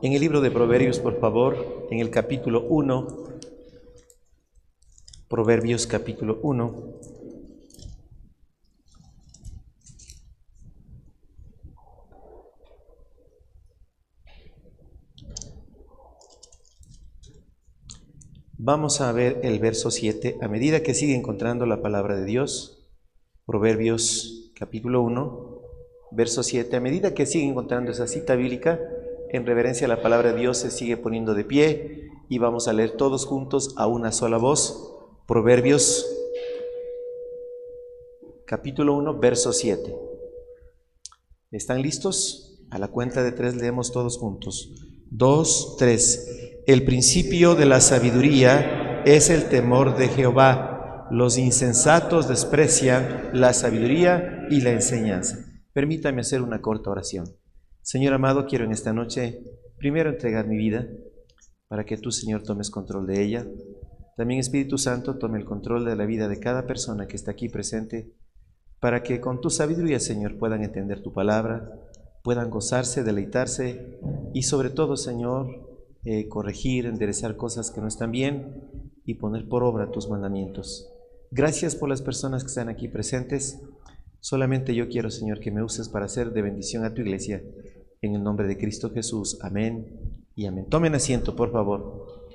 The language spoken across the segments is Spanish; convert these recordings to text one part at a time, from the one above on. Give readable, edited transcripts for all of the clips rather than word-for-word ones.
en el libro de Proverbios, por favor, en el capítulo 1, Proverbios capítulo 1. Vamos a ver el verso 7, a medida que sigue encontrando la palabra de Dios. Proverbios capítulo 1, verso 7, a medida que sigue encontrando esa cita bíblica, en reverencia a la palabra de Dios se sigue poniendo de pie y vamos a leer todos juntos a una sola voz. Proverbios capítulo 1, verso 7. ¿Están listos? A la cuenta de 3 leemos todos juntos. 2, 3. El principio de la sabiduría es el temor de Jehová. Los insensatos desprecian la sabiduría y la enseñanza. Permítame hacer una corta oración. Señor amado, quiero en esta noche primero entregar mi vida para que tú, Señor, tomes control de ella. También Espíritu Santo tome el control de la vida de cada persona que está aquí presente, para que con tu sabiduría, Señor, puedan entender tu palabra, puedan gozarse, deleitarse y sobre todo, Señor, corregir, enderezar cosas que no están bien y poner por obra tus mandamientos. Gracias por las personas que están aquí presentes. Solamente yo quiero, Señor, que me uses para hacer de bendición a tu iglesia. En el nombre de Cristo Jesús. Amén y amén. Tomen asiento, por favor.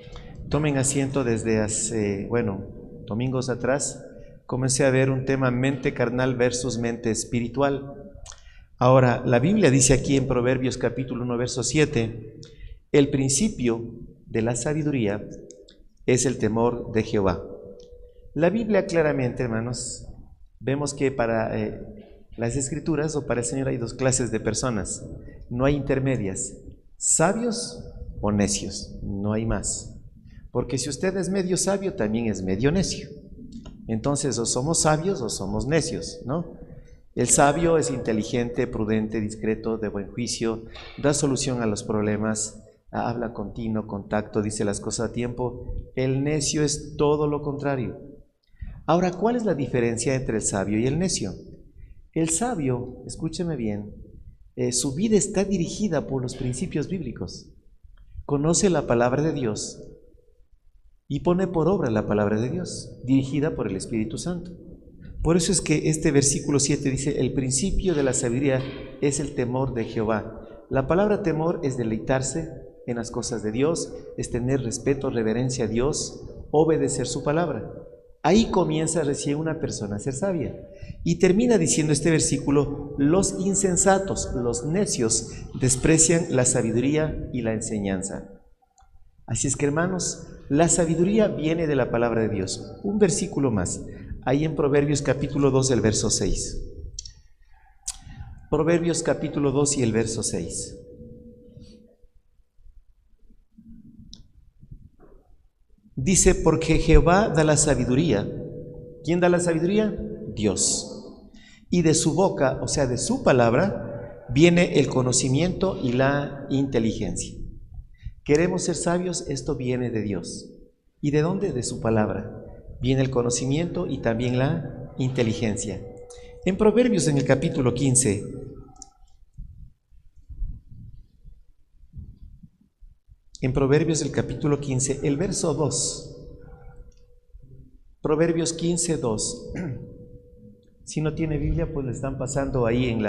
Tomen asiento. Desde hace, domingos atrás, comencé a ver un tema mente carnal versus mente espiritual. Ahora, la Biblia dice aquí en Proverbios capítulo 1, verso 7, el principio de la sabiduría es el temor de Jehová. La Biblia claramente, hermanos, vemos que para las Escrituras o para el Señor hay dos clases de personas, no hay intermedias, sabios o necios, no hay más. Porque si usted es medio sabio, también es medio necio. Entonces, o somos sabios o somos necios, ¿no? El sabio es inteligente, prudente, discreto, de buen juicio, da solución a los problemas, habla continuo, contacto, dice las cosas a tiempo. El necio es todo lo contrario. Ahora, ¿cuál es la diferencia entre el sabio y el necio? El sabio, escúcheme bien, su vida está dirigida por los principios bíblicos. Conoce la palabra de Dios y pone por obra la palabra de Dios, dirigida por el Espíritu Santo. Por eso es que este versículo 7 dice, el principio de la sabiduría es el temor de Jehová. La palabra temor es deleitarse en las cosas de Dios, es tener respeto, reverencia a Dios, obedecer su palabra. Ahí comienza recién una persona a ser sabia. Y termina diciendo este versículo, los insensatos, los necios, desprecian la sabiduría y la enseñanza. Así es que, hermanos, la sabiduría viene de la palabra de Dios. Un versículo más, ahí en Proverbios capítulo 2, el verso 6. Proverbios capítulo 2 y el verso 6. Dice, porque Jehová da la sabiduría. ¿Quién da la sabiduría? Dios. Y de su boca, o sea, de su palabra, viene el conocimiento y la inteligencia. ¿Queremos ser sabios? Esto viene de Dios. ¿Y de dónde? De su palabra. Viene el conocimiento y también la inteligencia. En Proverbios, en el capítulo 15, en Proverbios el capítulo 15, el verso 2. Proverbios 15, 2. Si no tiene Biblia, pues le están pasando ahí en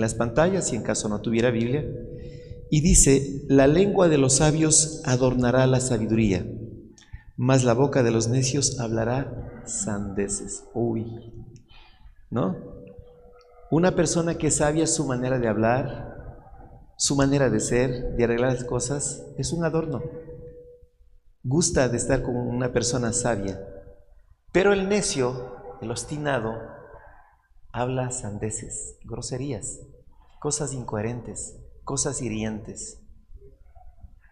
las pantallas, si en caso no tuviera Biblia. Y dice, la lengua de los sabios adornará la sabiduría, mas la boca de los necios hablará sandeces. Uy, ¿no? Una persona que es sabia, su manera de hablar, su manera de ser, de arreglar las cosas, es un adorno. Gusta de estar con una persona sabia. Pero el necio, el obstinado, habla sandeces, groserías, cosas incoherentes, cosas hirientes.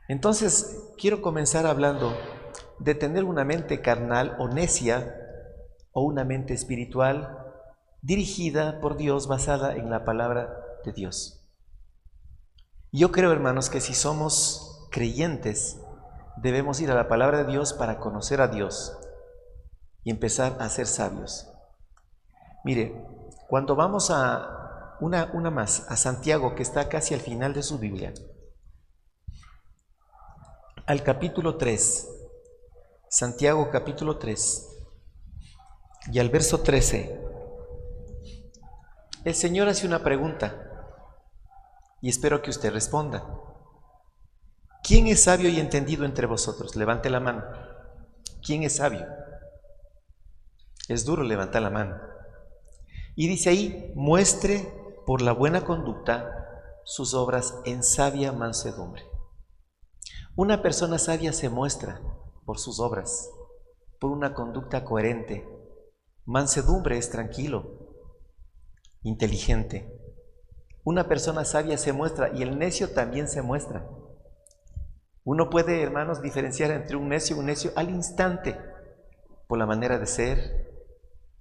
Entonces, quiero comenzar hablando de tener una mente carnal o necia o una mente espiritual dirigida por Dios, basada en la palabra de Dios. Yo creo, hermanos, que si somos creyentes, debemos ir a la palabra de Dios para conocer a Dios y empezar a ser sabios. Mire, cuando vamos a una más, a Santiago, que está casi al final de su Biblia, al capítulo 3, Santiago capítulo 3 y al verso 13. El Señor hace una pregunta y espero que usted responda. ¿Quién es sabio y entendido entre vosotros? Levante la mano. ¿Quién es sabio? Es duro levantar la mano. Y dice ahí, muestre por la buena conducta sus obras en sabia mansedumbre. Una persona sabia se muestra por sus obras, por una conducta coherente. Mansedumbre es tranquilo, inteligente. Una persona sabia se muestra y el necio también se muestra. Uno puede, hermanos, diferenciar entre un necio y un necio al instante, por la manera de ser,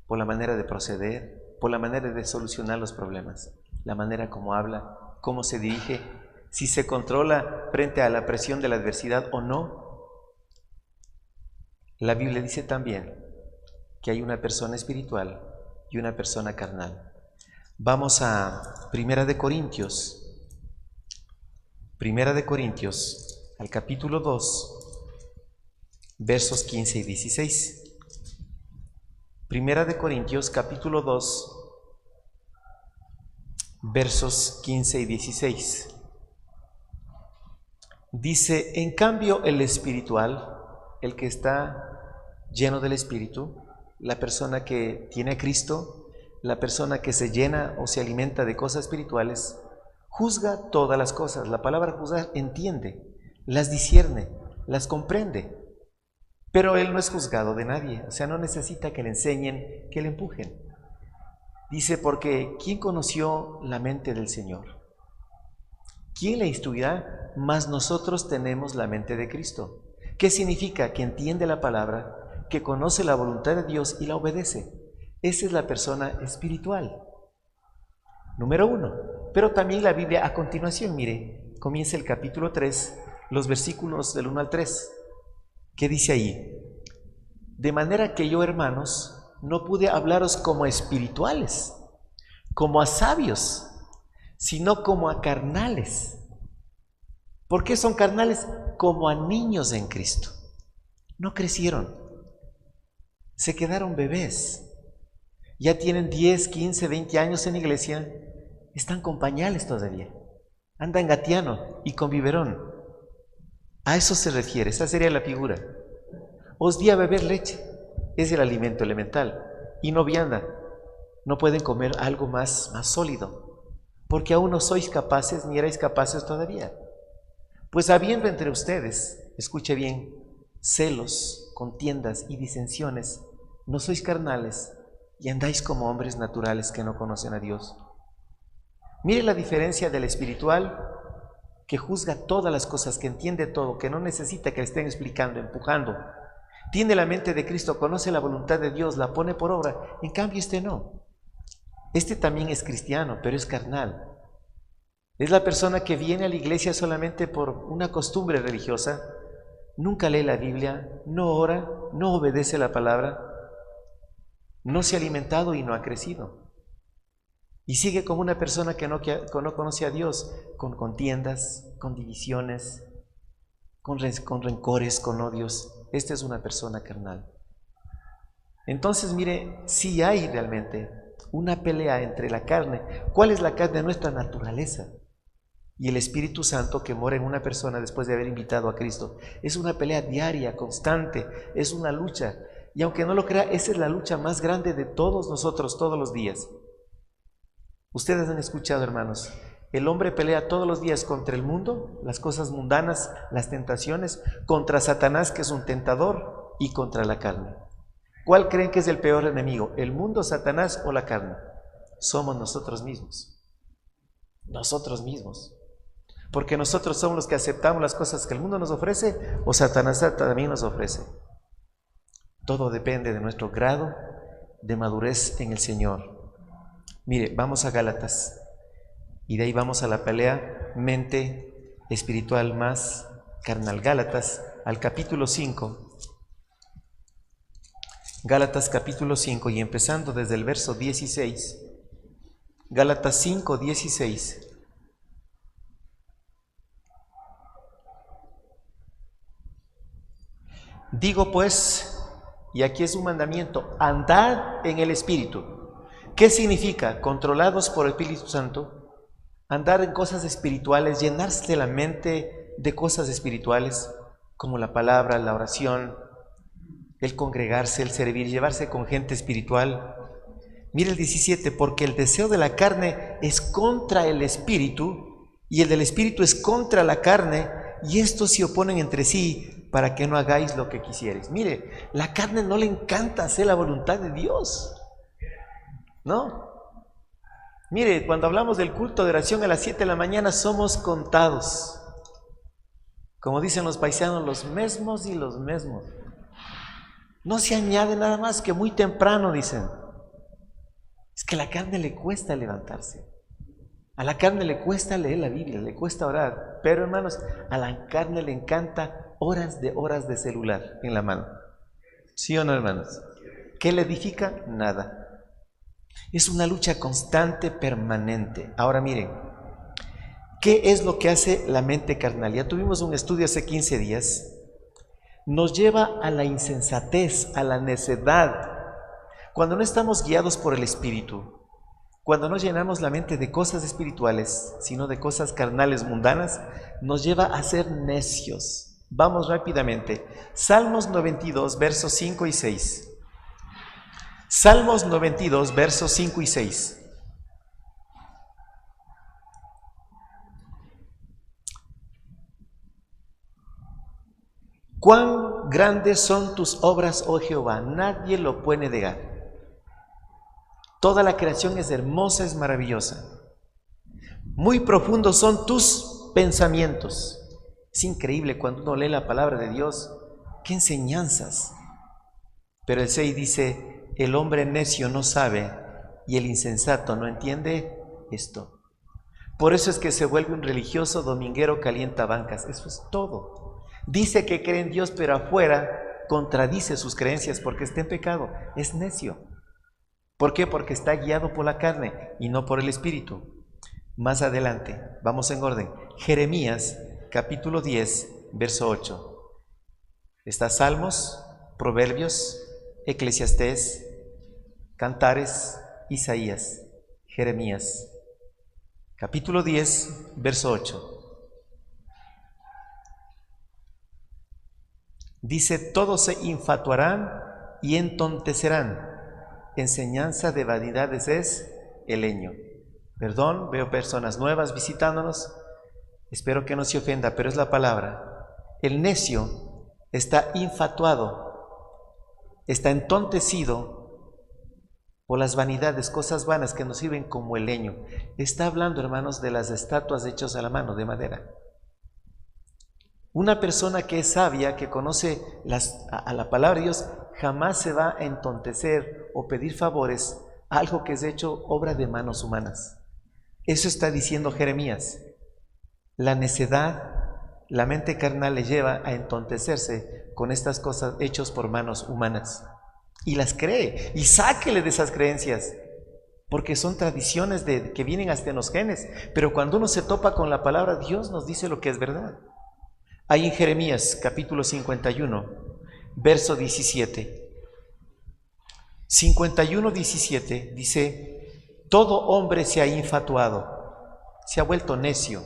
por la manera de proceder, por la manera de solucionar los problemas, la manera como habla, cómo se dirige, si se controla frente a la presión de la adversidad o no. La Biblia dice también que hay una persona espiritual y una persona carnal. Vamos a Primera de Corintios, al capítulo 2, versos 15 y 16. Primera de Corintios, capítulo 2, versos 15 y 16. Dice, en cambio el espiritual, el que está lleno del Espíritu, la persona que tiene a Cristo, la persona que se llena o se alimenta de cosas espirituales, juzga todas las cosas. La palabra juzgar entiende, las discierne, las comprende. Pero él no es juzgado de nadie, o sea, no necesita que le enseñen, que le empujen. Dice, porque ¿quién conoció la mente del Señor? ¿Quién le instruirá? Mas nosotros tenemos la mente de Cristo. ¿Qué significa? Que entiende la palabra, que conoce la voluntad de Dios y la obedece. Esa es la persona espiritual. Número 1. Pero también la Biblia a continuación, mire, comienza el capítulo 3, los versículos del 1 al 3. ¿Qué dice ahí? De manera que yo, hermanos, no pude hablaros como a espirituales, como a sabios, sino como a carnales. ¿Por qué son carnales? Como a niños en Cristo. No crecieron, se quedaron bebés. Ya tienen 10, 15, 20 años en la iglesia, están con pañales todavía, andan gateando y con biberón. A eso se refiere, esa sería la figura. Os di a beber leche, es el alimento elemental, y no vianda. No pueden comer algo más sólido, porque aún no sois capaces ni erais capaces todavía. Pues habiendo entre ustedes, escuche bien, celos, contiendas y disensiones, no sois carnales y andáis como hombres naturales que no conocen a Dios. Mire la diferencia del espiritual, que juzga todas las cosas, que entiende todo, que no necesita que le estén explicando, empujando. Tiene la mente de Cristo, conoce la voluntad de Dios, la pone por obra. En cambio este no. Este también es cristiano, pero es carnal. Es la persona que viene a la iglesia solamente por una costumbre religiosa, nunca lee la Biblia, no ora, no obedece la palabra, no se ha alimentado y no ha crecido. Y sigue como una persona que no conoce a Dios, con contiendas, con divisiones, con rencores, con odios. Esta es una persona carnal. Entonces, mire, sí hay realmente una pelea entre la carne. ¿Cuál es la carne? Nuestra naturaleza. Y el Espíritu Santo que mora en una persona después de haber invitado a Cristo. Es una pelea diaria, constante, es una lucha. Y aunque no lo crea, esa es la lucha más grande de todos nosotros, todos los días. Ustedes han escuchado, hermanos, el hombre pelea todos los días contra el mundo, las cosas mundanas, las tentaciones, contra Satanás, que es un tentador, y contra la carne. ¿Cuál creen que es el peor enemigo? ¿El mundo, Satanás o la carne? Somos nosotros mismos. Nosotros mismos. Porque nosotros somos los que aceptamos las cosas que el mundo nos ofrece o Satanás también nos ofrece. Todo depende de nuestro grado de madurez en el Señor. Mire, vamos a Gálatas y de ahí vamos a la pelea mente espiritual más carnal. Gálatas al capítulo 5. Gálatas capítulo 5 y empezando desde el verso 16. Gálatas 5, 16. Digo pues, y aquí es un mandamiento, andad en el Espíritu. ¿Qué significa? Controlados por el Espíritu Santo, andar en cosas espirituales, llenarse la mente de cosas espirituales, como la palabra, la oración, el congregarse, el servir, llevarse con gente espiritual. Mira el 17, porque el deseo de la carne es contra el Espíritu, y el del Espíritu es contra la carne, y estos se oponen entre sí para que no hagáis lo que quisierais. Mire, la carne no le encanta hacer la voluntad de Dios, ¿no? Mire, cuando hablamos del culto de oración a las 7 de la mañana somos contados. Como dicen los paisanos, los mesmos y los mesmos. No se añade nada más que muy temprano, dicen. Es que a la carne le cuesta levantarse. A la carne le cuesta leer la Biblia, le cuesta orar. Pero hermanos, a la carne le encanta horas de celular en la mano. ¿Sí o no, hermanos? ¿Qué le edifica? Nada. Es una lucha constante, permanente. Ahora miren, ¿qué es lo que hace la mente carnal? Ya tuvimos un estudio hace 15 días. Nos lleva a la insensatez, a la necedad. Cuando no estamos guiados por el Espíritu, cuando no llenamos la mente de cosas espirituales, sino de cosas carnales, mundanas, nos lleva a ser necios. Vamos rápidamente. Salmos 92, versos 5 y 6. Salmos 92, versos 5 y 6. Cuán grandes son tus obras, oh Jehová, nadie lo puede negar. Toda la creación es hermosa, es maravillosa. Muy profundos son tus pensamientos. Es increíble cuando uno lee la palabra de Dios, qué enseñanzas. Pero el 6 dice, el hombre necio no sabe y el insensato no entiende esto. Por eso es que se vuelve un religioso dominguero calienta bancas. Eso es todo. Dice que cree en Dios, pero afuera contradice sus creencias porque está en pecado. Es necio. ¿Por qué? Porque está guiado por la carne y no por el Espíritu. Más adelante, vamos en orden. Jeremías, capítulo 10, verso 8. Está Salmos, Proverbios, Eclesiastés, Cantares, Isaías, Jeremías. Capítulo 10, verso 8. Dice, todos se infatuarán y entontecerán. Enseñanza de vanidades es el leño. Perdón, veo personas nuevas visitándonos. Espero que no se ofenda, pero es la palabra. El necio está infatuado, está entontecido por las vanidades, cosas vanas que nos sirven como el leño. Está hablando, hermanos, de las estatuas hechas a la mano, de madera. Una persona que es sabia, que conoce a la palabra de Dios, jamás se va a entontecer o pedir favores a algo que es hecho obra de manos humanas. Eso está diciendo Jeremías. La necedad, la mente carnal le lleva a entontecerse con estas cosas hechas por manos humanas. Y las cree, y sáquele de esas creencias, porque son tradiciones que vienen hasta en los genes. Pero cuando uno se topa con la palabra, Dios nos dice lo que es verdad. Hay en Jeremías capítulo 51, verso 17. 51, 17 dice, todo hombre se ha infatuado, se ha vuelto necio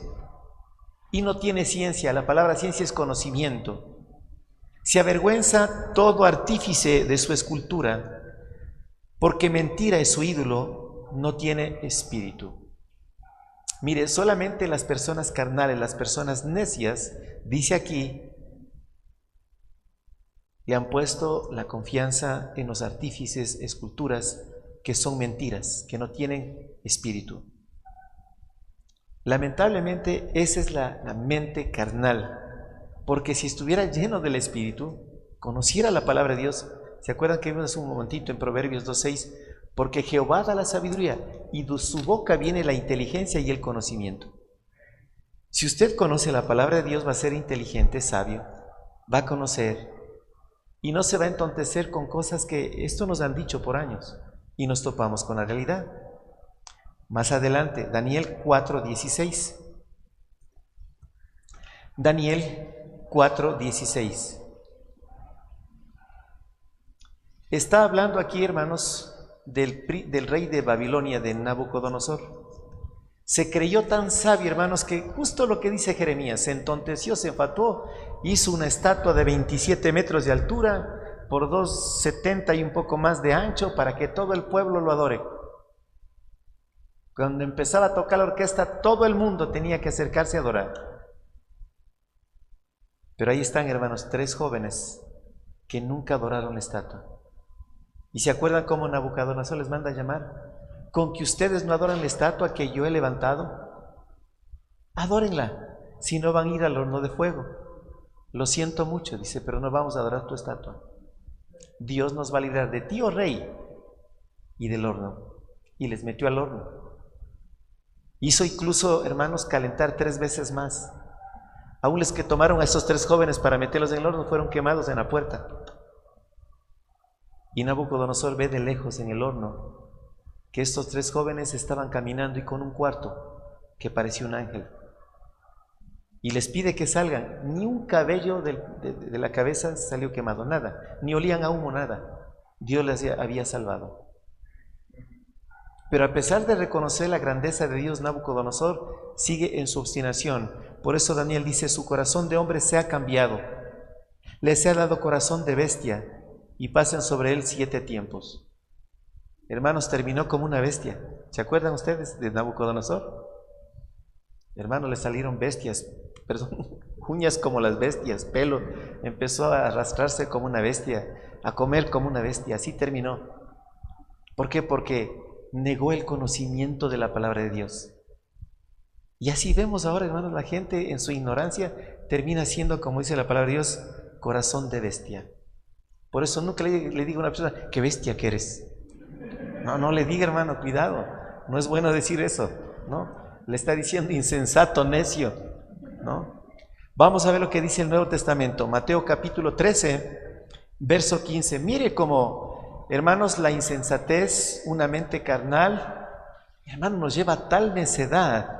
y no tiene ciencia. La palabra ciencia es conocimiento. Se avergüenza todo artífice de su escultura, porque mentira es su ídolo, no tiene espíritu. Mire, solamente las personas carnales, las personas necias, dice aquí, le han puesto la confianza en los artífices, esculturas, que son mentiras, que no tienen espíritu. Lamentablemente, esa es la mente carnal, porque si estuviera lleno del espíritu, conociera la palabra de Dios. ¿Se acuerdan que vimos hace un momentito en Proverbios 2:6? Porque Jehová da la sabiduría y de su boca viene la inteligencia y el conocimiento. Si usted conoce la palabra de Dios, va a ser inteligente, sabio, va a conocer y no se va a entontecer con cosas que esto nos han dicho por años y nos topamos con la realidad. Más adelante, Daniel 4:16. Daniel 4:16. Está hablando aquí, hermanos, del rey de Babilonia, de Nabucodonosor. Se creyó tan sabio, hermanos, que justo lo que dice Jeremías, se entonteció, se enfatuó, hizo una estatua de 27 metros de altura por 2,70 y un poco más de ancho para que todo el pueblo lo adore. Cuando empezaba a tocar la orquesta, todo el mundo tenía que acercarse a adorar. Pero ahí están, hermanos, 3 jóvenes que nunca adoraron la estatua. ¿Y se acuerdan cómo Nabucodonosor les manda a llamar? Con que ustedes no adoran la estatua que yo he levantado, adórenla, si no van a ir al horno de fuego. Lo siento mucho, dice, pero no vamos a adorar tu estatua. Dios nos va a librar de ti, oh rey, y del horno. Y les metió al horno. Hizo incluso, hermanos, calentar 3 veces más. Aún los que tomaron a esos 3 jóvenes para meterlos en el horno fueron quemados en la puerta. Y Nabucodonosor ve de lejos en el horno que estos 3 jóvenes estaban caminando y con un cuarto que parecía un ángel. Y les pide que salgan. Ni un cabello de la cabeza salió quemado, nada. Ni olían a humo, nada. Dios les había salvado. Pero a pesar de reconocer la grandeza de Dios, Nabucodonosor sigue en su obstinación. Por eso Daniel dice, su corazón de hombre se ha cambiado. Les ha dado corazón de bestia y pasan sobre él 7 tiempos. Hermanos, terminó como una bestia. ¿Se acuerdan ustedes de Nabucodonosor? Hermanos, le salieron bestias, uñas como las bestias, pelo. Empezó a arrastrarse como una bestia, a comer como una bestia. Así terminó. ¿Por qué? Porque negó el conocimiento de la palabra de Dios. Y así vemos ahora, hermanos, la gente en su ignorancia termina siendo, como dice la palabra de Dios, corazón de bestia. Por eso nunca le digo a una persona, qué bestia que eres. No le diga, hermano, cuidado, no es bueno decir eso, ¿no? Le está diciendo insensato, necio, ¿no? Vamos a ver lo que dice el Nuevo Testamento, Mateo capítulo 13, verso 15. Mire cómo, hermanos, la insensatez, una mente carnal, hermano, nos lleva a tal necedad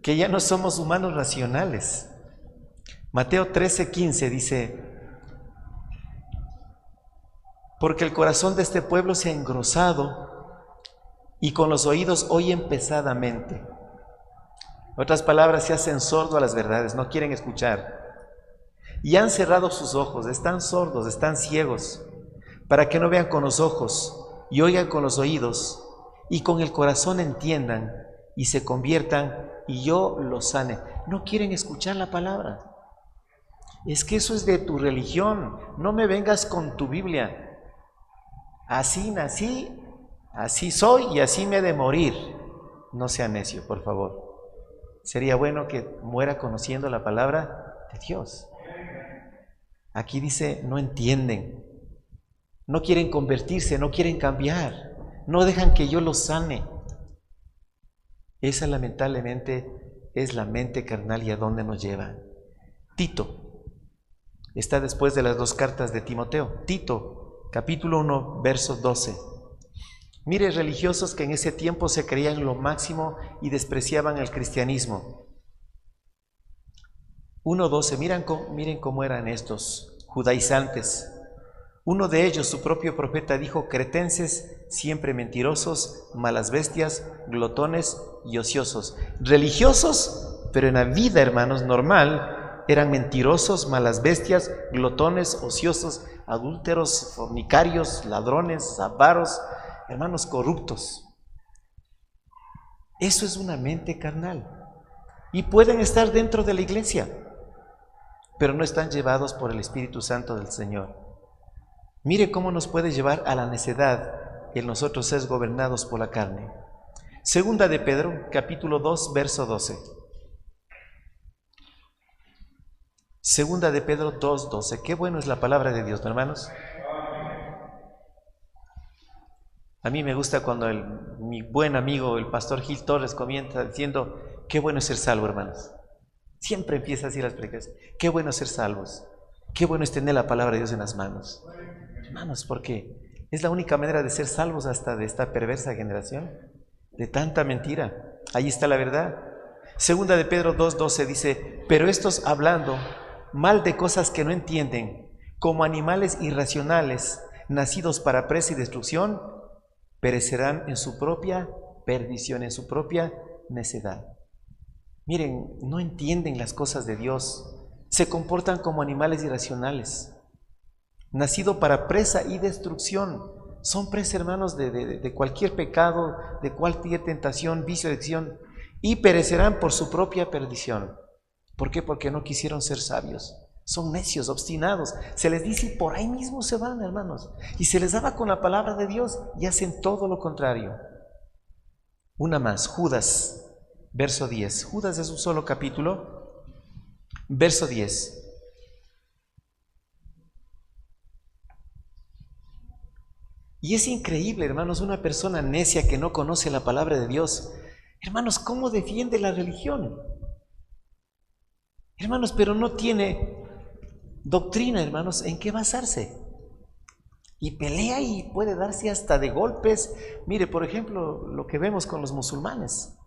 que ya no somos humanos racionales. Mateo 13, 15 dice, porque el corazón de este pueblo se ha engrosado y con los oídos oyen pesadamente. En otras palabras, se hacen sordos a las verdades, no quieren escuchar. Y han cerrado sus ojos, están sordos, están ciegos, para que no vean con los ojos y oigan con los oídos y con el corazón entiendan y se conviertan y yo los sane. No quieren escuchar la palabra. Es que eso es de tu religión, no me vengas con tu Biblia. Así nací, así soy y así me he de morir. No sea necio, por favor. Sería bueno que muera conociendo la palabra de Dios. Aquí dice, no entienden, no quieren convertirse, no quieren cambiar, no dejan que yo los sane. Esa lamentablemente es la mente carnal y a dónde nos lleva. Tito está después de las 2 cartas de Timoteo. Tito, capítulo 1, verso 12. Mire, religiosos que en ese tiempo se creían lo máximo y despreciaban el cristianismo. 1:12, miren cómo eran estos judaizantes. Uno de ellos, su propio profeta, dijo, cretenses, siempre mentirosos, malas bestias, glotones y ociosos. Religiosos, pero en la vida, hermanos, normal, eran mentirosos, malas bestias, glotones, ociosos, adúlteros, fornicarios, ladrones, avaros, hermanos corruptos. Eso es una mente carnal. Y pueden estar dentro de la iglesia, pero no están llevados por el Espíritu Santo del Señor. Mire cómo nos puede llevar a la necedad el nosotros ser gobernados por la carne. Segunda de Pedro, capítulo 2, verso 12. Segunda de Pedro 2, 12. Qué bueno es la palabra de Dios, ¿no, hermanos? A mí me gusta cuando mi buen amigo, el pastor Gil Torres, comienza diciendo, qué bueno es ser salvo, hermanos. Siempre empieza así las predicaciones. Qué bueno es ser salvos. Qué bueno es tener la palabra de Dios en las manos. Hermanos, porque es la única manera de ser salvos hasta de esta perversa generación, de tanta mentira. Ahí está la verdad. Segunda de Pedro 2:12 dice, pero estos hablando mal de cosas que no entienden, como animales irracionales, nacidos para presa y destrucción, perecerán en su propia perdición, en su propia necedad. Miren, no entienden las cosas de Dios, se comportan como animales irracionales, nacido para presa y destrucción. Son presa, hermanos, de cualquier pecado, de cualquier tentación, vicio, adicción, y perecerán por su propia perdición. ¿Por qué? Porque no quisieron ser sabios. Son necios, obstinados. Se les dice y por ahí mismo se van, hermanos. Y se les daba con la palabra de Dios y hacen todo lo contrario. Una más, Judas, verso 10. Judas es un solo capítulo, verso 10. Y es increíble, hermanos, una persona necia que no conoce la palabra de Dios. Hermanos, ¿cómo defiende la religión? Hermanos, pero no tiene doctrina, hermanos, en qué basarse. Y pelea y puede darse hasta de golpes. Mire, por ejemplo, lo que vemos con los musulmanes.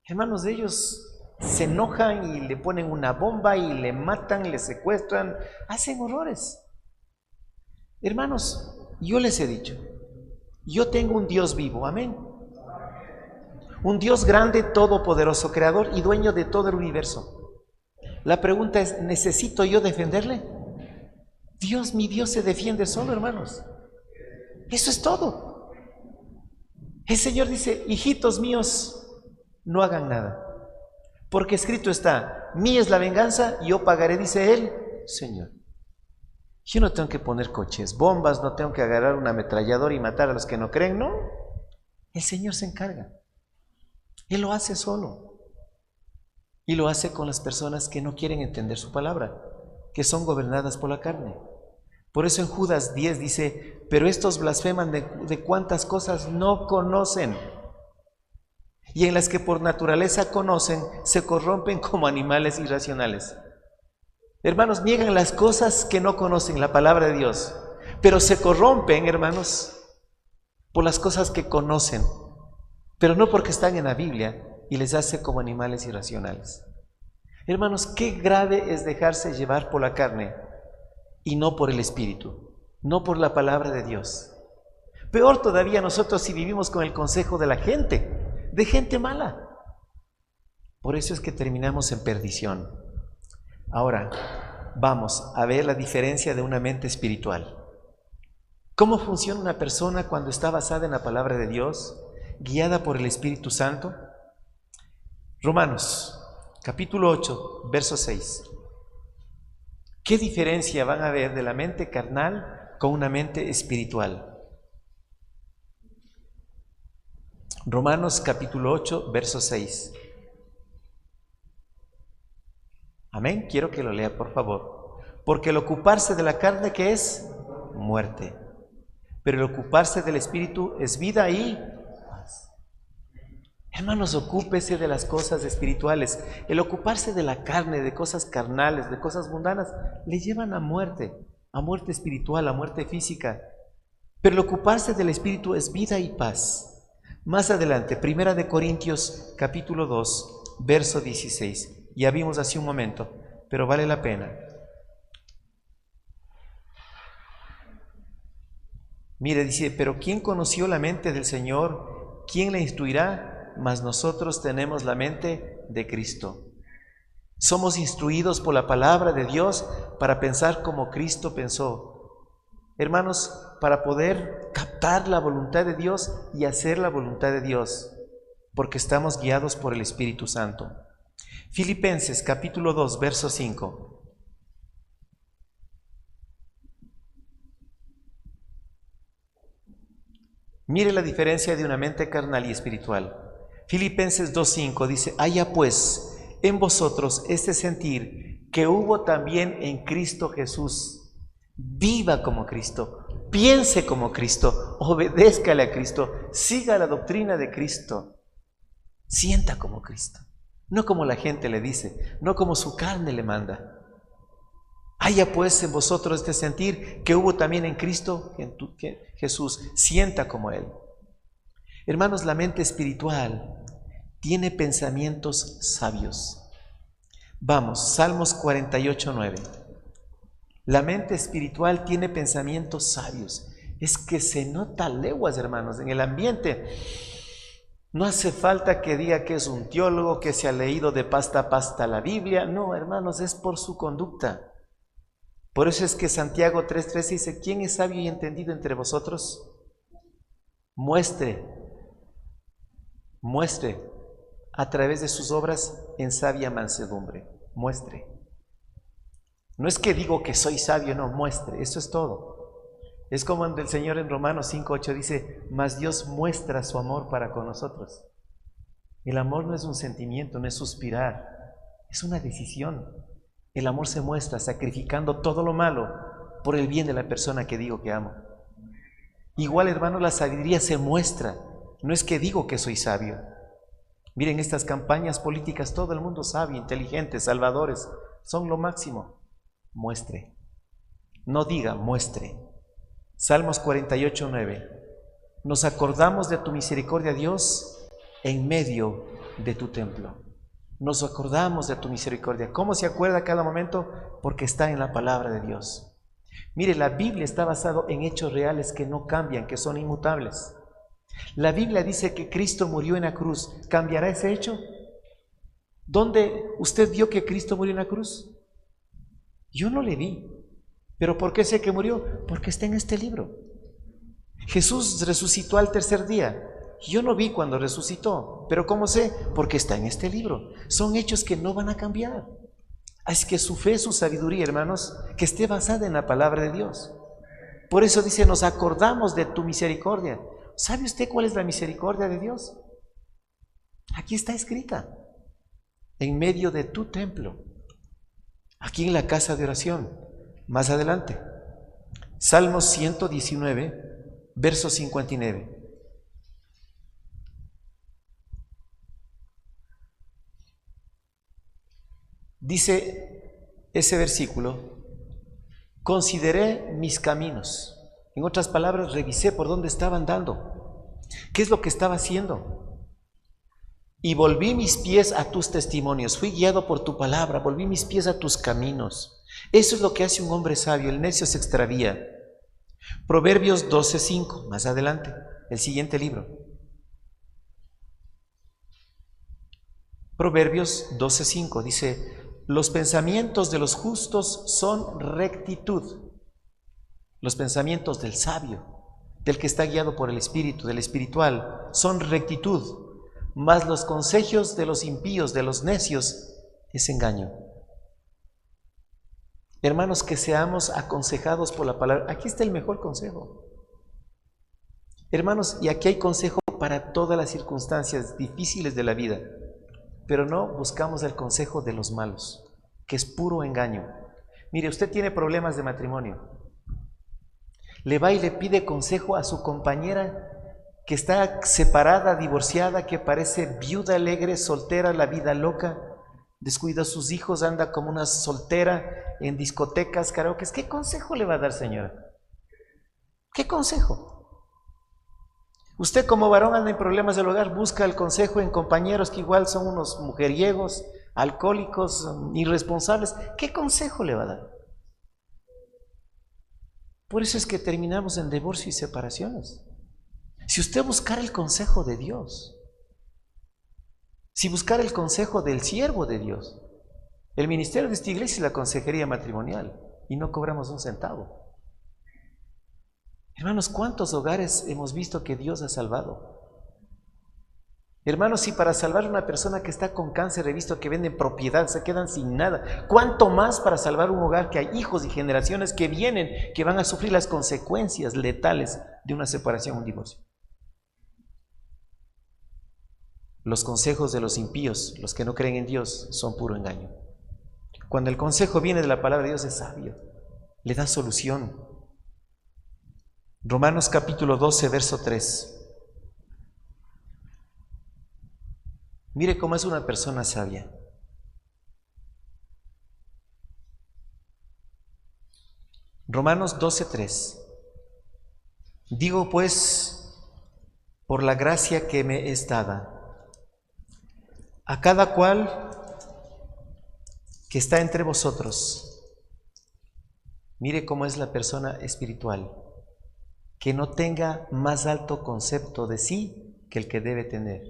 Hermanos, ellos se enojan y le ponen una bomba y le matan, le secuestran, hacen horrores. Hermanos, yo les he dicho, yo tengo un Dios vivo, amén. Un Dios grande, todopoderoso, creador y dueño de todo el universo. La pregunta es, ¿necesito yo defenderle? Dios, mi Dios se defiende solo, hermanos. Eso es todo. El Señor dice, hijitos míos, no hagan nada. Porque escrito está, mía es la venganza, yo pagaré, dice el Señor. Yo no tengo que poner coches, bombas, no tengo que agarrar un ametrallador y matar a los que no creen, no. El Señor se encarga. Él lo hace solo. Y lo hace con las personas que no quieren entender su palabra, que son gobernadas por la carne. Por eso en Judas 10 dice, pero estos blasfeman de cuantas cosas no conocen, y en las que por naturaleza conocen, se corrompen como animales irracionales. Hermanos, niegan las cosas que no conocen, la palabra de Dios, pero se corrompen, hermanos, por las cosas que conocen, pero no porque están en la Biblia, y les hace como animales irracionales. Hermanos, qué grave es dejarse llevar por la carne y no por el Espíritu, no por la palabra de Dios. Peor todavía nosotros si vivimos con el consejo de la gente, de gente mala. Por eso es que terminamos en perdición. Ahora, vamos a ver la diferencia de una mente espiritual. ¿Cómo funciona una persona cuando está basada en la palabra de Dios, guiada por el Espíritu Santo? Romanos, capítulo 8, verso 6. ¿Qué diferencia van a ver de la mente carnal con una mente espiritual? Romanos, capítulo 8, verso 6. Amén, quiero que lo lea, por favor. Porque el ocuparse de la carne, ¿qué es? Muerte. Pero el ocuparse del Espíritu es vida y paz. Hermanos, ocúpese de las cosas espirituales. El ocuparse de la carne, de cosas carnales, de cosas mundanas, le llevan a muerte espiritual, a muerte física. Pero el ocuparse del Espíritu es vida y paz. Más adelante, 1 Corintios, capítulo 2, verso 16. Ya vimos hace un momento, pero vale la pena. Mire, dice, pero ¿quién conoció la mente del Señor? ¿Quién le instruirá? Mas nosotros tenemos la mente de Cristo. Somos instruidos por la palabra de Dios para pensar como Cristo pensó. Hermanos, para poder captar la voluntad de Dios y hacer la voluntad de Dios, porque estamos guiados por el Espíritu Santo. Filipenses capítulo 2, verso 5. Mire la diferencia de una mente carnal y espiritual. Filipenses 2:5 dice, haya pues en vosotros este sentir que hubo también en Cristo Jesús. Viva como Cristo, piense como Cristo, obedézcale a Cristo, siga la doctrina de Cristo, sienta como Cristo, no como la gente le dice, no como su carne le manda. Haya pues en vosotros este sentir que hubo también en Cristo Jesús, sienta como Él. Hermanos, la mente espiritual tiene pensamientos sabios. Vamos, Salmos 48:9. La mente espiritual tiene pensamientos sabios. Es que se nota a leguas, hermanos, en el ambiente. No hace falta que diga que es un teólogo, que se ha leído de pasta a pasta la Biblia. No, hermanos, es por su conducta. Por eso es que Santiago 3:13 dice: ¿quién es sabio y entendido entre vosotros? Muestre a través de sus obras en sabia mansedumbre. Muestre. No es que digo que soy sabio, no, muestre. Eso es todo. Es como el Señor en Romanos 5:8 dice: mas Dios muestra su amor para con nosotros. El amor no es un sentimiento, no es suspirar, es una decisión. El amor se muestra sacrificando todo lo malo por el bien de la persona que digo que amo. Igual, hermano, la sabiduría se muestra. No es que digo que soy sabio. Miren, estas campañas políticas, todo el mundo sabio, inteligente, salvadores, son lo máximo. Muestre. No diga, muestre. Salmos 48:9. Nos acordamos de tu misericordia, Dios, en medio de tu templo. Nos acordamos de tu misericordia. ¿Cómo se acuerda a cada momento? Porque está en la palabra de Dios. Mire, la Biblia está basada en hechos reales que no cambian, que son inmutables. La Biblia dice que Cristo murió en la cruz. ¿Cambiará ese hecho? ¿Dónde usted vio que Cristo murió en la cruz? Yo no le vi. ¿Pero por qué sé que murió? Porque está en este libro. Jesús resucitó al tercer día. Yo no vi cuando resucitó, pero ¿cómo sé? Porque está en este libro. Son hechos que no van a cambiar. Así que su fe, su sabiduría, hermanos, que esté basada en la palabra de Dios. Por eso dice: nos acordamos de tu misericordia. ¿Sabe usted cuál es la misericordia de Dios? Aquí está escrita: en medio de tu templo, aquí en la casa de oración. Más adelante, Salmos 119, verso 59. Dice ese versículo: consideré mis caminos. En otras palabras, revisé por dónde estaba andando, qué es lo que estaba haciendo. Y volví mis pies a tus testimonios. Fui guiado por tu palabra, volví mis pies a tus caminos. Eso es lo que hace un hombre sabio. El necio se extravía. Proverbios 12:5, más adelante, el siguiente libro. Proverbios 12:5 dice: los pensamientos de los justos son rectitud. Los pensamientos del sabio, del que está guiado por el Espíritu, del espiritual, son rectitud. Mas los consejos de los impíos, de los necios, es engaño. Hermanos, que seamos aconsejados por la palabra. Aquí está el mejor consejo. Hermanos, y aquí hay consejo para todas las circunstancias difíciles de la vida. Pero no buscamos el consejo de los malos, que es puro engaño. Mire, usted tiene problemas de matrimonio. Le va y le pide consejo a su compañera que está separada, divorciada, que parece viuda alegre, soltera, la vida loca, descuida a sus hijos, anda como una soltera en discotecas, karaoke. ¿Qué consejo le va a dar, señora? ¿Qué consejo? Usted como varón anda en problemas del hogar, busca el consejo en compañeros que igual son unos mujeriegos, alcohólicos, irresponsables. ¿Qué consejo le va a dar? Por eso es que terminamos en divorcio y separaciones. Si usted buscara el consejo de Dios, si buscara el consejo del siervo de Dios, el ministerio de esta iglesia es la consejería matrimonial y no cobramos un centavo. Hermanos, ¿cuántos hogares hemos visto que Dios ha salvado? Hermanos, si para salvar a una persona que está con cáncer he visto que venden propiedad, se quedan sin nada, ¿cuánto más para salvar un hogar que hay hijos y generaciones que vienen, que van a sufrir las consecuencias letales de una separación o un divorcio? Los consejos de los impíos, los que no creen en Dios, son puro engaño. Cuando el consejo viene de la palabra de Dios es sabio, le da solución. Romanos capítulo 12, verso 3. Mire cómo es una persona sabia. Romanos 12:3. Digo pues, por la gracia que me es dada, a cada cual que está entre vosotros, Mire cómo es la persona espiritual, que no tenga más alto concepto de sí que el que debe tener.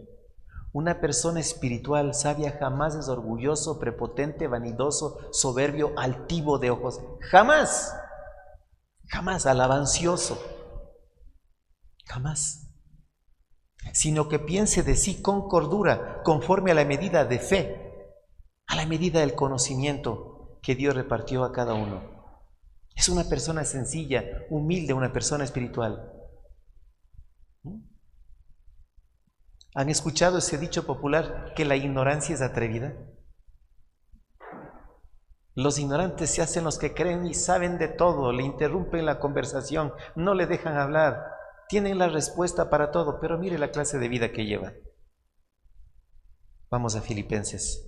Una persona espiritual sabia jamás es orgulloso, prepotente, vanidoso, soberbio, altivo de ojos. Jamás, jamás alabancioso, jamás. Sino que piense de sí con cordura, conforme a la medida de fe, a la medida del conocimiento que Dios repartió a cada uno. Es una persona sencilla, humilde, una persona espiritual. ¿Han escuchado ese dicho popular que la ignorancia es atrevida? Los ignorantes se hacen los que creen y saben de todo, le interrumpen la conversación, no le dejan hablar, tienen la respuesta para todo, pero mire la clase de vida que lleva. Vamos a Filipenses.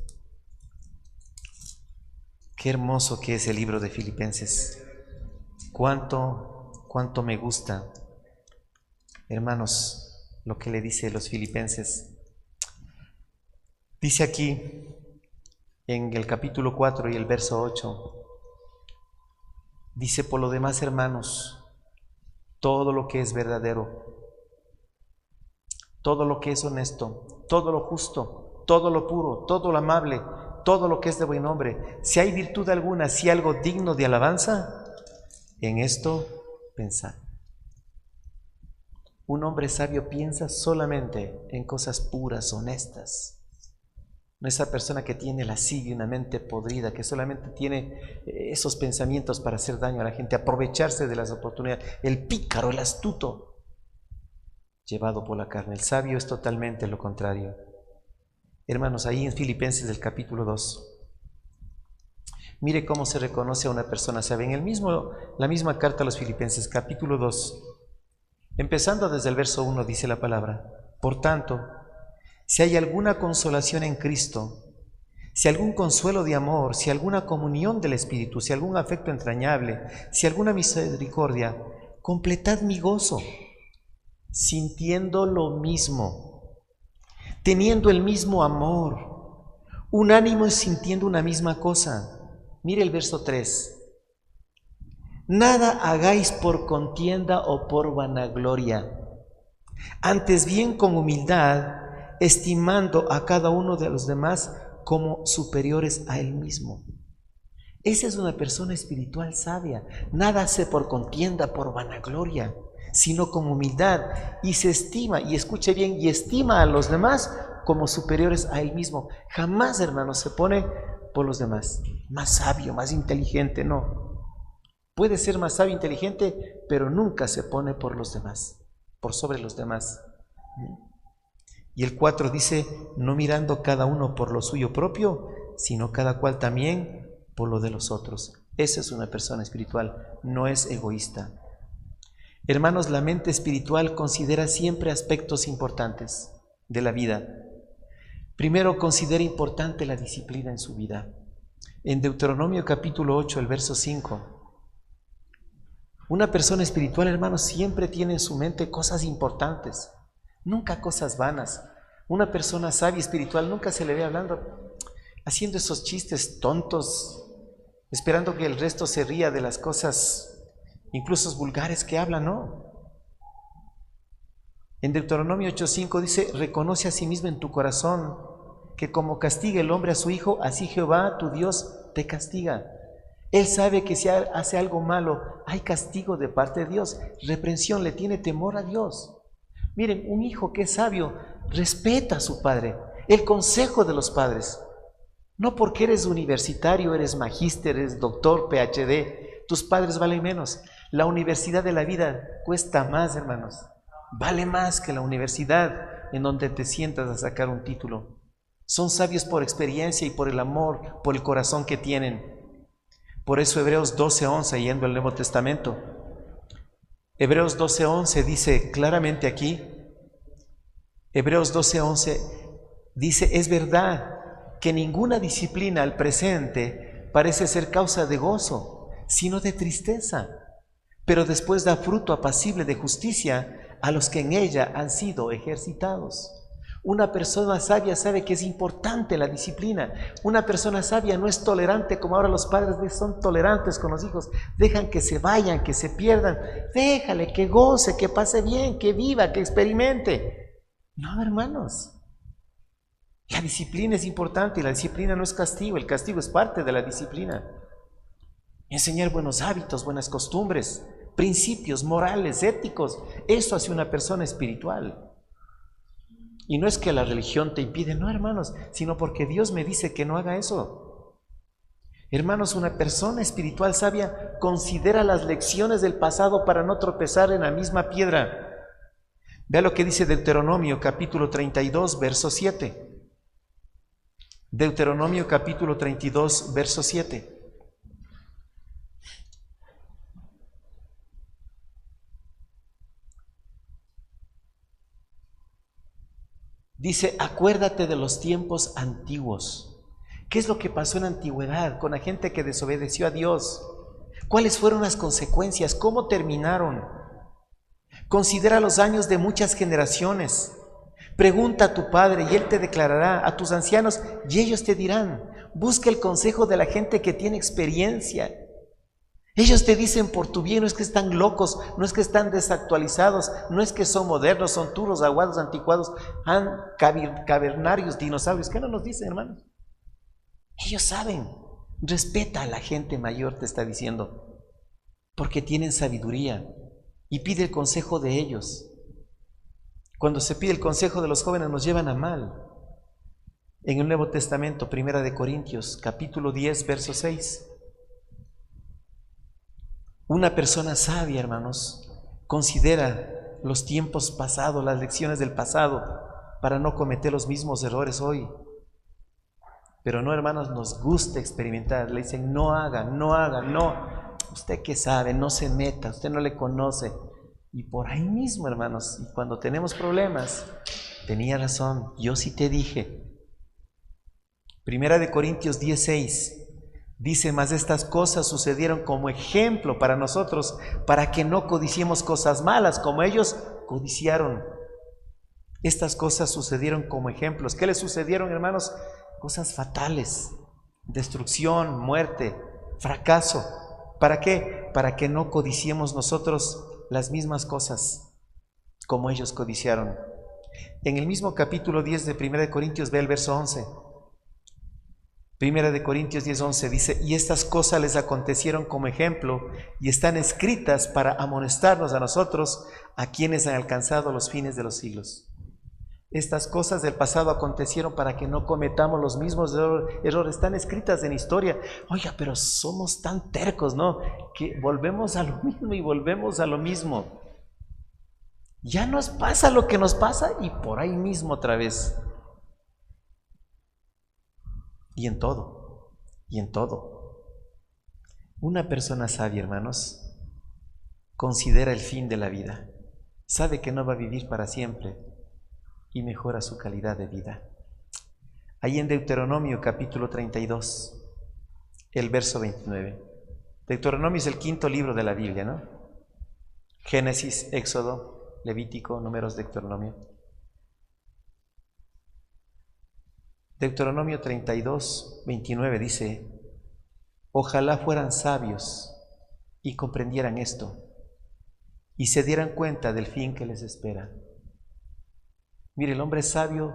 Qué hermoso que es el libro de Filipenses. Cuánto me gusta, hermanos, lo que le dice los Filipenses. Dice aquí, en el capítulo 4 y el verso 8, dice: por lo demás, hermanos, todo lo que es verdadero, todo lo que es honesto, todo lo justo, todo lo puro, todo lo amable, todo lo que es de buen nombre, si hay virtud alguna, si algo digno de alabanza, en esto pensad. Un hombre sabio piensa solamente en cosas puras, honestas. No esa persona que tiene lascivia, una mente podrida, que solamente tiene esos pensamientos para hacer daño a la gente, aprovecharse de las oportunidades. El pícaro, el astuto, llevado por la carne. El sabio es totalmente lo contrario. Hermanos, ahí en Filipenses del capítulo 2, mire cómo se reconoce a una persona sabia. En la misma carta a los Filipenses, capítulo 2, empezando desde el verso 1, dice la palabra: por tanto, si hay alguna consolación en Cristo, si algún consuelo de amor, si alguna comunión del Espíritu, si algún afecto entrañable, si alguna misericordia, completad mi gozo, sintiendo lo mismo, teniendo el mismo amor, unánimo y sintiendo una misma cosa. Mire el verso 3. Nada hagáis por contienda o por vanagloria, antes bien con humildad, estimando a cada uno de los demás como superiores a él mismo. Esa es una persona espiritual sabia. Nada hace por contienda, por vanagloria, sino con humildad, y se estima, y escuche bien, y estima a los demás como superiores a él mismo. Jamás, hermanos, se pone por los demás, más sabio, más inteligente, no. Puede ser más sabio, inteligente, pero nunca se pone por los demás, por sobre los demás. Y el 4 dice: no mirando cada uno por lo suyo propio, sino cada cual también por lo de los otros. Esa es una persona espiritual, no es egoísta. Hermanos, la mente espiritual considera siempre aspectos importantes de la vida. Primero, considera importante la disciplina en su vida. En Deuteronomio capítulo 8, el verso 5, una persona espiritual, hermanos, siempre tiene en su mente cosas importantes, nunca cosas vanas. Una persona sabia espiritual nunca se le ve hablando, haciendo esos chistes tontos, esperando que el resto se ría de las cosas, incluso vulgares que hablan, ¿no? En Deuteronomio 8:5 dice: reconoce a sí mismo en tu corazón que como castiga el hombre a su hijo, así Jehová tu Dios te castiga. Él sabe que si hace algo malo, hay castigo de parte de Dios, reprensión, le tiene temor a Dios. Miren, un hijo que es sabio respeta a su padre, el consejo de los padres. No porque eres universitario, eres magíster, eres doctor, PhD, tus padres valen menos. La universidad de la vida cuesta más, hermanos. Vale más que la universidad en donde te sientas a sacar un título. Son sabios por experiencia y por el amor, por el corazón que tienen. Por eso Hebreos 12:11, yendo al Nuevo Testamento, Hebreos 12:11 dice claramente aquí, Hebreos 12:11 dice: es verdad que ninguna disciplina al presente parece ser causa de gozo, sino de tristeza, pero después da fruto apacible de justicia a los que en ella han sido ejercitados. Una persona sabia sabe que es importante la disciplina. Una persona sabia no es tolerante como ahora los padres son tolerantes con los hijos. Dejan que se vayan, que se pierdan. Déjale que goce, que pase bien, que viva, que experimente. No, hermanos. La disciplina es importante y la disciplina no es castigo. El castigo es parte de la disciplina. Enseñar buenos hábitos, buenas costumbres, principios morales, éticos. Eso hace una persona espiritual. Y no es que la religión te impide, no, hermanos, sino porque Dios me dice que no haga eso. Hermanos, una persona espiritual sabia considera las lecciones del pasado para no tropezar en la misma piedra. Vea lo que dice Deuteronomio capítulo 32, verso 7. Deuteronomio capítulo 32, verso 7. Dice, acuérdate de los tiempos antiguos. ¿Qué es lo que pasó en la antigüedad con la gente que desobedeció a Dios? ¿Cuáles fueron las consecuencias? ¿Cómo terminaron? Considera los años de muchas generaciones. Pregunta a tu padre y él te declarará, a tus ancianos y ellos te dirán. Busca el consejo de la gente que tiene experiencia. Ellos te dicen por tu bien, no es que están locos, no es que están desactualizados, no es que son modernos, son turros, aguados, anticuados, cavernarios, dinosaurios. ¿Qué no nos dicen, hermanos? Ellos saben. Respeta a la gente mayor, te está diciendo, porque tienen sabiduría y pide el consejo de ellos. Cuando se pide el consejo de los jóvenes nos llevan a mal. En el Nuevo Testamento, 1 Corintios, capítulo 10, verso 6. Una persona sabia, hermanos, considera los tiempos pasados, las lecciones del pasado, para no cometer los mismos errores hoy. Pero no, hermanos, nos gusta experimentar. Le dicen, no haga, no. Usted qué sabe, no se meta, usted no le conoce. Y por ahí mismo, hermanos, y cuando tenemos problemas, tenía razón, yo sí te dije. 1 Corintios 10:6 dice, mas estas cosas sucedieron como ejemplo para nosotros, para que no codiciemos cosas malas como ellos codiciaron. Estas cosas sucedieron como ejemplos. ¿Qué les sucedieron, hermanos? Cosas fatales, destrucción, muerte, fracaso. ¿Para qué? Para que no codiciemos nosotros las mismas cosas como ellos codiciaron. En el mismo capítulo 10 de 1 Corintios, ve el verso 11. 1 Corintios 10:11 dice, y estas cosas les acontecieron como ejemplo y están escritas para amonestarnos a nosotros, a quienes han alcanzado los fines de los siglos. Estas cosas del pasado acontecieron para que no cometamos los mismos errores. Están escritas en historia. Oiga, pero somos tan tercos, ¿no? Que volvemos a lo mismo y volvemos a lo mismo. Ya nos pasa lo que nos pasa y por ahí mismo otra vez. Y en todo. Una persona sabia, hermanos, considera el fin de la vida. Sabe que no va a vivir para siempre y mejora su calidad de vida. Ahí en Deuteronomio capítulo 32, el verso 29. Deuteronomio es el quinto libro de la Biblia, ¿no? Génesis, Éxodo, Levítico, Números, Deuteronomio. Deuteronomio 32, 29 dice, ojalá fueran sabios y comprendieran esto y se dieran cuenta del fin que les espera. Mire, el hombre sabio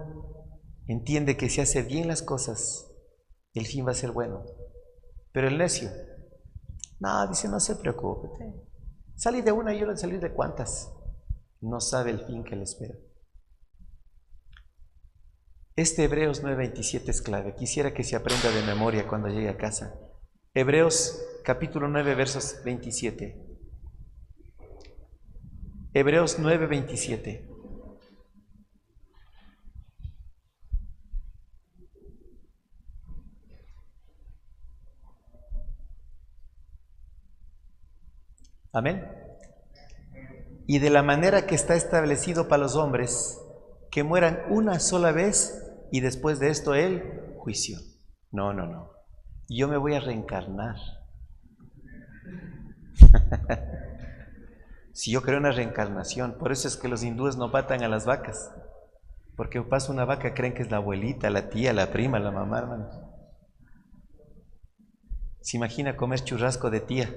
entiende que si hace bien las cosas, el fin va a ser bueno. Pero el necio, no, dice, no se preocupe. Salí de una y yo voy a salir de cuántas. No sabe el fin que le espera. Este Hebreos 9:27 es clave. Quisiera que se aprenda de memoria cuando llegue a casa. Hebreos capítulo 9, versos 27. Hebreos 9:27. Amén. Y de la manera que está establecido para los hombres, que mueran una sola vez y después de esto el juicio. No. Yo me voy a reencarnar. Si yo creo en la reencarnación, por eso es que los hindúes no matan a las vacas, Porque pasa una vaca, creen que es la abuelita, la tía, la prima, la mamá, hermanos. Se imagina comer churrasco de tía,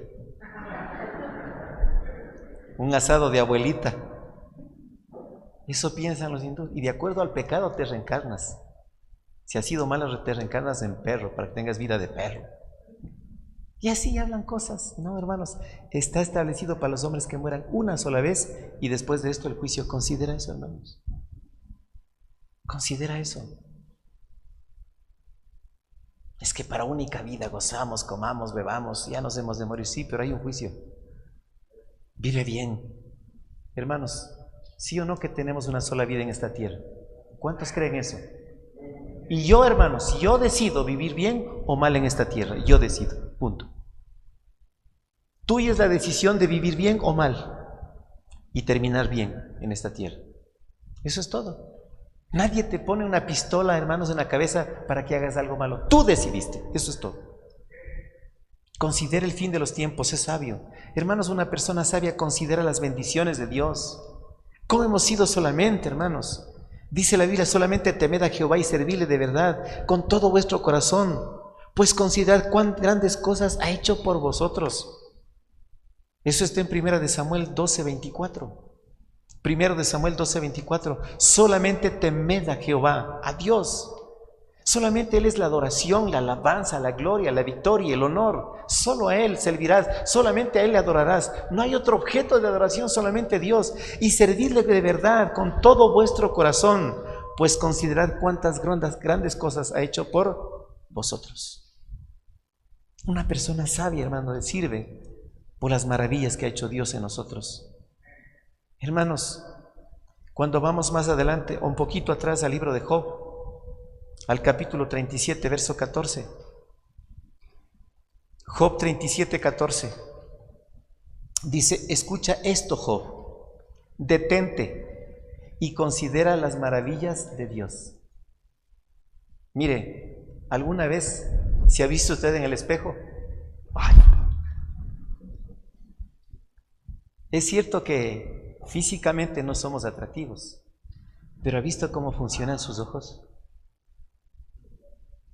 un asado de abuelita. Eso piensan los hindúes. Y de acuerdo al pecado te reencarnas. Si has sido malo, te reencarnas en perro para que tengas vida de perro. Y así hablan cosas. No, hermanos, está establecido para los hombres que mueran una sola vez y después de esto el juicio. Considera eso, hermanos. Considera eso. Es que para única vida gozamos, comamos, bebamos, ya nos hemos de morir. Sí, pero hay un juicio. Vive bien. Hermanos, ¿sí o no que tenemos una sola vida en esta tierra? ¿Cuántos creen eso? Y yo, hermanos, yo decido vivir bien o mal en esta tierra. Yo decido, punto. Tuya es la decisión de vivir bien o mal y terminar bien en esta tierra. Eso es todo. Nadie te pone una pistola, hermanos, en la cabeza para que hagas algo malo. Tú decidiste, eso es todo. Considera el fin de los tiempos, es sabio. Hermanos, una persona sabia considera las bendiciones de Dios. ¿Cómo hemos sido solamente, hermanos? Dice la Biblia, solamente temed a Jehová y servidle de verdad, con todo vuestro corazón, pues considerad cuán grandes cosas ha hecho por vosotros. Eso está en 1 de Samuel 12:24. 1 de Samuel 12:24. Solamente temed a Jehová, a Dios. Solamente Él es la adoración, la alabanza, la gloria, la victoria, el honor. Solo a Él servirás, solamente a Él le adorarás. No hay otro objeto de adoración, solamente Dios. Y servidle de verdad con todo vuestro corazón, pues considerad cuántas grandes cosas ha hecho por vosotros. Una persona sabia, hermano, le sirve por las maravillas que ha hecho Dios en nosotros. Hermanos, cuando vamos más adelante, o un poquito atrás al libro de Job, al capítulo 37, verso 14. Job 37, 14. Dice, escucha esto, Job, detente y considera las maravillas de Dios. Mire, ¿alguna vez se ha visto usted en el espejo? ¡Ay! Es cierto que físicamente no somos atractivos, pero ¿ha visto cómo funcionan sus ojos?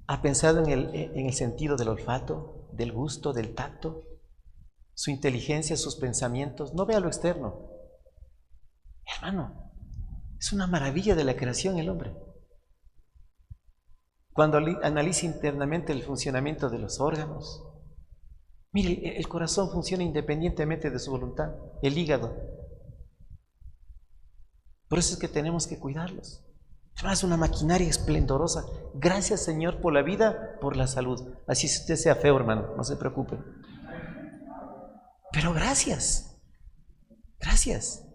¿Ha pensado en el sentido del olfato, del gusto, del tacto? Su inteligencia, sus pensamientos. No vea lo externo. Hermano, es una maravilla de la creación el hombre. Cuando analiza internamente el funcionamiento de los órganos, mire, el corazón funciona independientemente de su voluntad, el hígado. Por eso es que tenemos que cuidarlos. Es una maquinaria esplendorosa. Gracias, Señor, por la vida, por la salud. Así si usted sea feo, hermano, no se preocupe. Pero gracias. Gracias.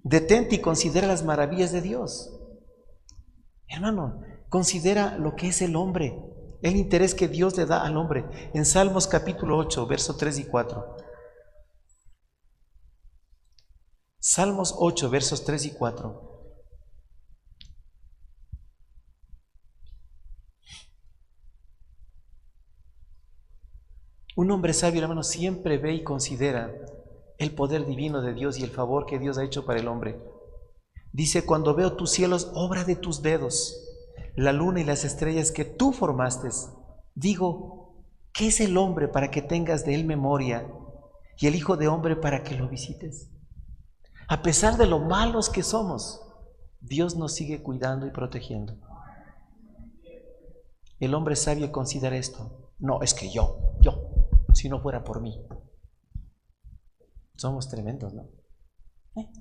Detente y considera las maravillas de Dios. Hermano, considera lo que es el hombre, el interés que Dios le da al hombre. En Salmos capítulo 8, versos 3 y 4. Salmos 8, versos 3 y 4. Un hombre sabio, hermano, siempre ve y considera el poder divino de Dios y el favor que Dios ha hecho para el hombre. Dice, cuando veo tus cielos, obra de tus dedos, la luna y las estrellas que tú formaste, digo, ¿qué es el hombre para que tengas de él memoria y el hijo de hombre para que lo visites? A pesar de lo malos que somos, Dios nos sigue cuidando y protegiendo. El hombre sabio considera esto. No, es que yo, si no fuera por mí. Somos tremendos, ¿no?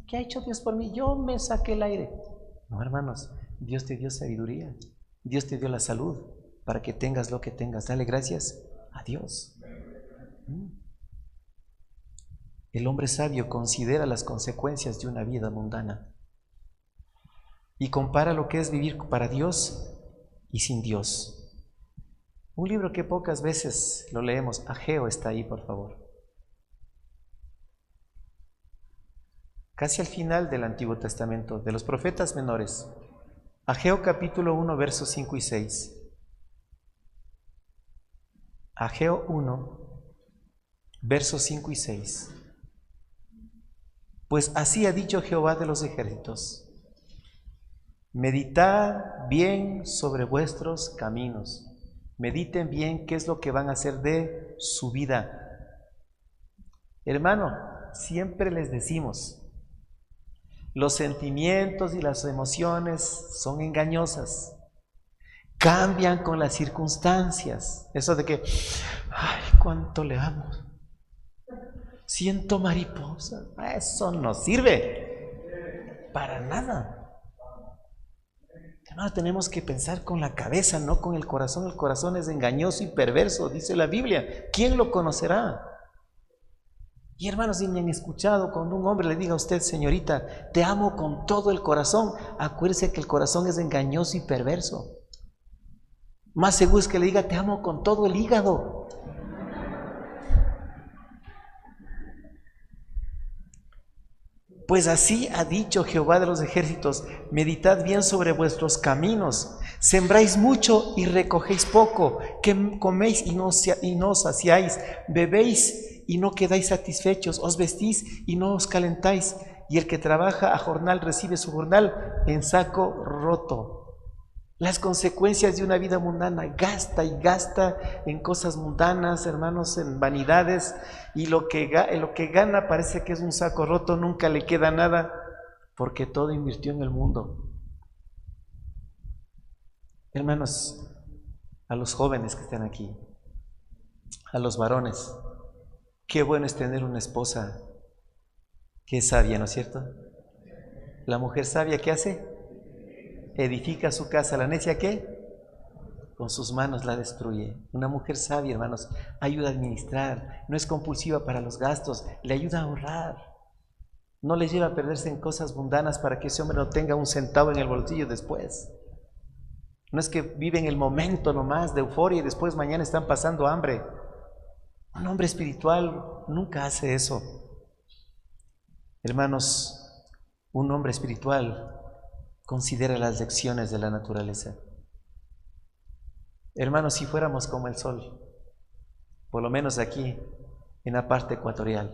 ¿Qué ha hecho Dios por mí? Yo me saqué el aire. No, hermanos, Dios te dio sabiduría. Dios te dio la salud para que tengas lo que tengas. Dale gracias a Dios. El hombre sabio considera las consecuencias de una vida mundana y compara lo que es vivir para Dios y sin Dios. Un libro que pocas veces lo leemos. Ageo está ahí, por favor. Casi al final del Antiguo Testamento, de los profetas menores. Ageo capítulo 1, versos 5 y 6. Ageo 1, versos 5 y 6. Pues así ha dicho Jehová de los ejércitos: meditad bien sobre vuestros caminos. Mediten bien qué es lo que van a hacer de su vida. Hermano, siempre les decimos, los sentimientos y las emociones son engañosas. Cambian con las circunstancias. Eso de que, ay, cuánto le amo. Siento mariposas. Eso no sirve para nada. Hermano, tenemos que pensar con la cabeza, no con el corazón. El corazón es engañoso y perverso, dice la Biblia. ¿Quién lo conocerá? Y hermanos, si me han escuchado, cuando un hombre le diga a usted, señorita, te amo con todo el corazón, acuérdese que el corazón es engañoso y perverso. Más seguro es que le diga, te amo con todo el hígado. Pues así ha dicho Jehová de los ejércitos, meditad bien sobre vuestros caminos, sembráis mucho y recogéis poco, que coméis y no os saciáis, bebéis y no quedáis satisfechos, os vestís y no os calentáis, y el que trabaja a jornal recibe su jornal en saco roto. Las consecuencias de una vida mundana, gasta y gasta en cosas mundanas, hermanos, en vanidades, y lo que gana parece que es un saco roto, nunca le queda nada, porque todo invirtió en el mundo. Hermanos, a los jóvenes que están aquí, a los varones, qué bueno es tener una esposa que es sabia, ¿no es cierto? La mujer sabia, ¿qué hace? Edifica su casa. ¿La necia qué? Con sus manos la destruye. Una mujer sabia, hermanos, ayuda a administrar, no es compulsiva para los gastos, le ayuda a ahorrar, no le lleva a perderse en cosas mundanas para que ese hombre no tenga un centavo en el bolsillo después. No es que vive en el momento nomás de euforia y después mañana están pasando hambre. Un hombre espiritual nunca hace eso. Hermanos, un hombre espiritual considera las lecciones de la naturaleza. Hermanos, si fuéramos como el sol, por lo menos aquí, en la parte ecuatorial,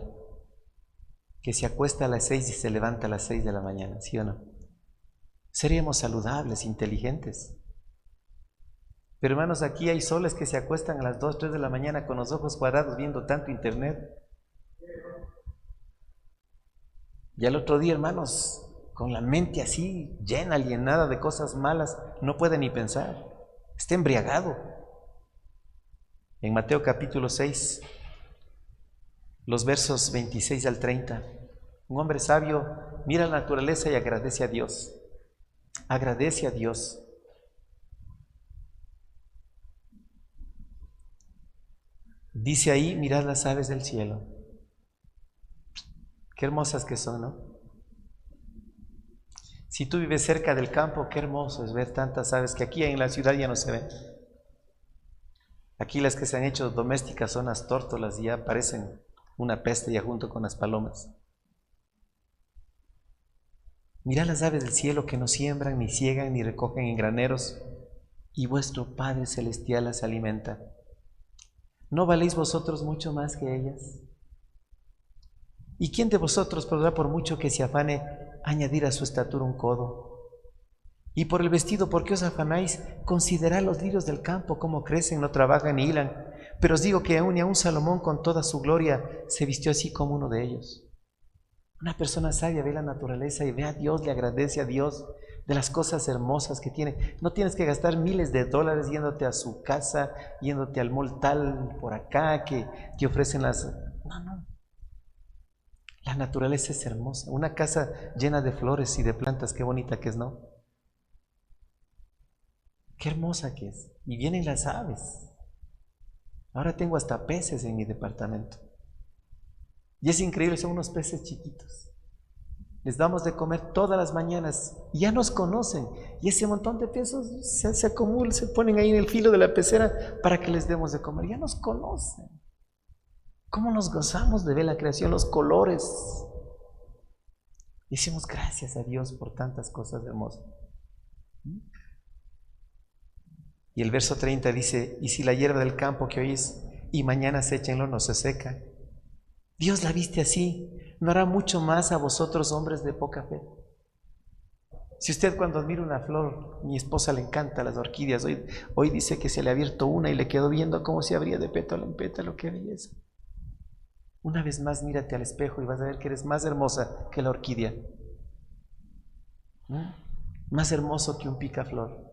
que se acuesta a las 6 y se levanta a las 6 de la mañana, ¿sí o no? Seríamos saludables, inteligentes. Pero hermanos, aquí hay soles que se acuestan a las 2, 3 de la mañana con los ojos cuadrados viendo tanto internet. Y al otro día, hermanos, con la mente así llena, alienada de cosas malas, no puede ni pensar, está embriagado. En Mateo capítulo 6, los versos 26 al 30, un hombre sabio mira la naturaleza y agradece a Dios. Agradece a Dios. Dice ahí, mirad las aves del cielo. Qué hermosas que son, ¿no? Si tú vives cerca del campo, qué hermoso es ver tantas aves que aquí en la ciudad ya no se ven. Aquí las que se han hecho domésticas son las tórtolas y ya parecen una peste ya junto con las palomas. Mirad las aves del cielo que no siembran, ni ciegan, ni recogen en graneros, y vuestro Padre Celestial las alimenta. ¿No valéis vosotros mucho más que ellas? ¿Y quién de vosotros podrá, por mucho que se afane, añadir a su estatura un codo? Y por el vestido, ¿por qué os afanáis? Considerad los lirios del campo, cómo crecen, no trabajan ni hilan. Pero os digo que aún Salomón con toda su gloria se vistió así como uno de ellos. Una persona sabia ve la naturaleza y ve a Dios, le agradece a Dios de las cosas hermosas que tiene. No tienes que gastar miles de dólares yéndote a su casa, yéndote al mall tal por acá que te ofrecen las... No. La naturaleza es hermosa. Una casa llena de flores y de plantas, qué bonita que es, ¿no? Qué hermosa que es. Y vienen las aves. Ahora tengo hasta peces en mi departamento. Y es increíble, son unos peces chiquitos. Les damos de comer todas las mañanas y ya nos conocen. Y ese montón de peces se acumulan, se ponen ahí en el filo de la pecera para que les demos de comer. Ya nos conocen. ¿Cómo nos gozamos de ver la creación, los colores? Y decimos gracias a Dios por tantas cosas hermosas. Y el verso 30 dice, y si la hierba del campo que oís y mañana se echa en el horno se seca, Dios la viste así, ¿no hará mucho más a vosotros hombres de poca fe? Si usted cuando admira una flor, mi esposa le encanta las orquídeas, hoy dice que se le ha abierto una y le quedó viendo cómo se abría de pétalo en pétalo, qué belleza. Una vez más mírate al espejo y vas a ver que eres más hermosa que la orquídea, ¿no? Más hermoso que un picaflor.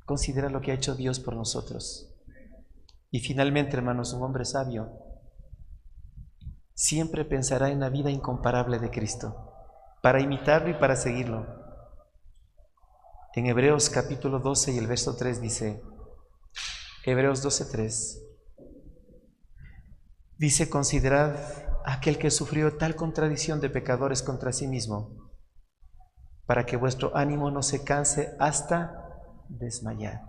Considera lo que ha hecho Dios por nosotros. Y finalmente, hermanos, un hombre sabio siempre pensará en la vida incomparable de Cristo, para imitarlo y para seguirlo. En Hebreos capítulo 12 y el verso 3 dice, Hebreos 12:3, dice: considerad aquel que sufrió tal contradicción de pecadores contra sí mismo, para que vuestro ánimo no se canse hasta desmayar.